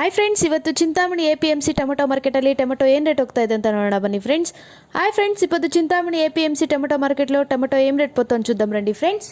Hi friends, ಇವತ್ತು Chintamani APMC tomato ಮಾರ್ಕೆಟಲ್ಲಿ tomato ಏನು ರೇಟ್ ಹೋಗ್ತಾ ಇದೆ ಅಂತ ನೋಡೋಣ ಬನ್ನಿ ಫ್ರೆಂಡ್ಸ್. ಹಾಯ್ ఫ్రెండ్స్, ఇప్పుడు చింతామణి APMC టొమాటో మార్కెట్లో టొమాటో ఏం రేట్ పోతుందో చూద్దాం రండి ఫ్రెండ్స్.